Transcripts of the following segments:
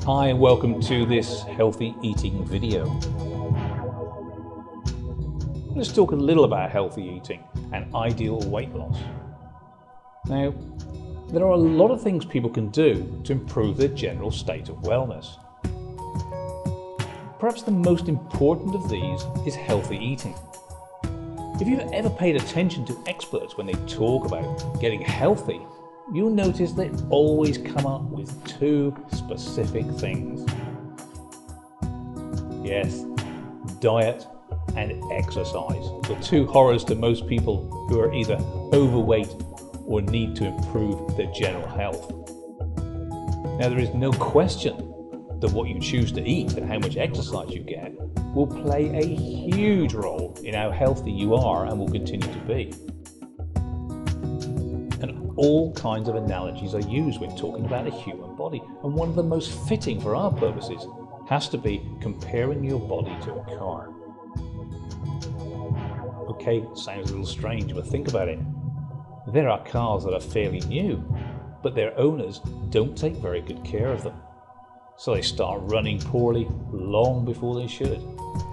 Hi and welcome to this healthy eating video. Let's talk a little about healthy eating and ideal weight loss. Now, there are a lot of things people can do to improve their general state of wellness. Perhaps the most important of these is healthy eating. If you've ever paid attention to experts when they talk about getting healthy, you'll notice they always come up with two specific things. Yes, diet and exercise, the two horrors to most people who are either overweight or need to improve their general health. Now, there is no question that what you choose to eat and how much exercise you get will play a huge role in how healthy you are and will continue to be. And all kinds of analogies are used when talking about a human body, and one of the most fitting for our purposes has to be comparing your body to a car. Okay, it sounds a little strange, but think about it. There are cars that are fairly new, but their owners don't take very good care of them. So they start running poorly long before they should.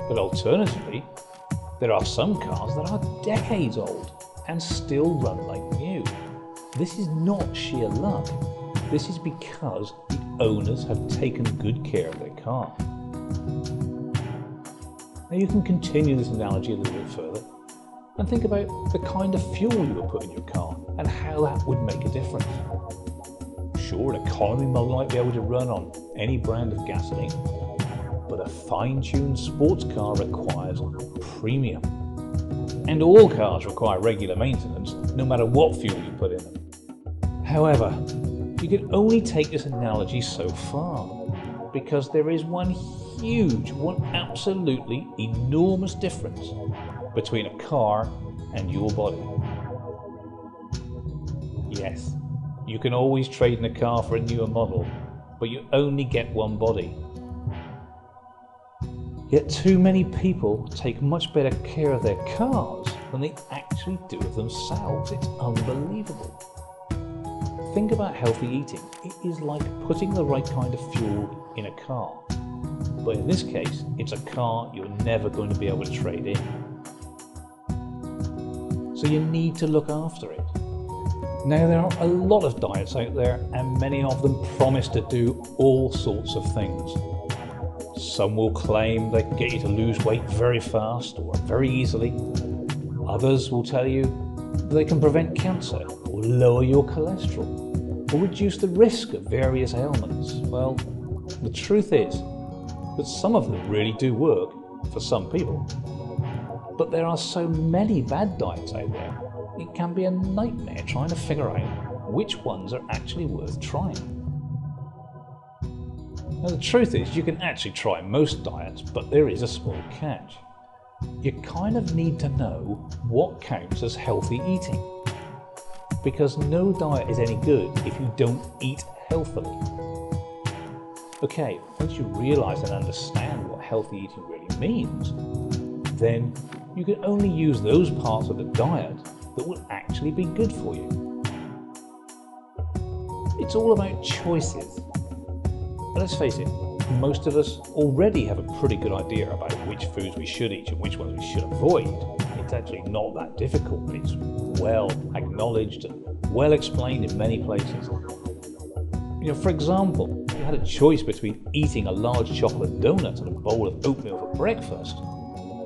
But alternatively, there are some cars that are decades old and still run like new. This is not sheer luck. This is because the owners have taken good care of their car. Now you can continue this analogy a little bit further and think about the kind of fuel you would put in your car and how that would make a difference. Sure, an economy mode might be able to run on any brand of gasoline, but a fine-tuned sports car requires premium. And all cars require regular maintenance, no matter what fuel you put in them. However, you can only take this analogy so far, because there is one absolutely enormous difference between a car and your body. Yes, you can always trade in a car for a newer model, but you only get one body. Yet too many people take much better care of their cars than they actually do of themselves. It's unbelievable. Think about healthy eating. It is like putting the right kind of fuel in a car. But in this case, it's a car you're never going to be able to trade in. So you need to look after it. Now, there are a lot of diets out there, and many of them promise to do all sorts of things. Some will claim they can get you to lose weight very fast or very easily. Others will tell you they can prevent cancer or lower your cholesterol or reduce the risk of various ailments. Well, the truth is that some of them really do work for some people. But there are so many bad diets out there, it can be a nightmare trying to figure out which ones are actually worth trying. Now, the truth is you can actually try most diets, but there is a small catch. You kind of need to know what counts as healthy eating, because no diet is any good if you don't eat healthily. Okay, once you realize and understand what healthy eating really means, then you can only use those parts of the diet that will actually be good for you. It's all about choices. But let's face it, most of us already have a pretty good idea about which foods we should eat and which ones we should avoid. It's actually not that difficult. It's well acknowledged and well explained in many places. For example, if you had a choice between eating a large chocolate donut and a bowl of oatmeal for breakfast,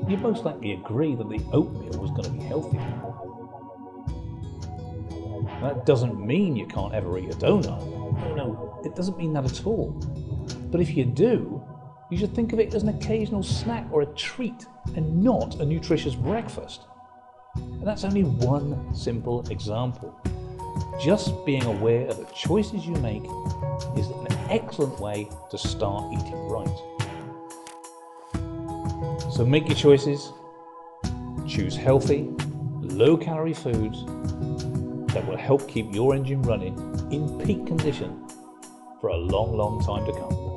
you'd most likely agree that the oatmeal was going to be healthier. That doesn't mean you can't ever eat a donut. No, it doesn't mean that at all. But if you do, you should think of it as an occasional snack or a treat and not a nutritious breakfast. And that's only one simple example. Just being aware of the choices you make is an excellent way to start eating right. So make your choices, choose healthy, low-calorie foods that will help keep your engine running in peak condition for a long, long time to come.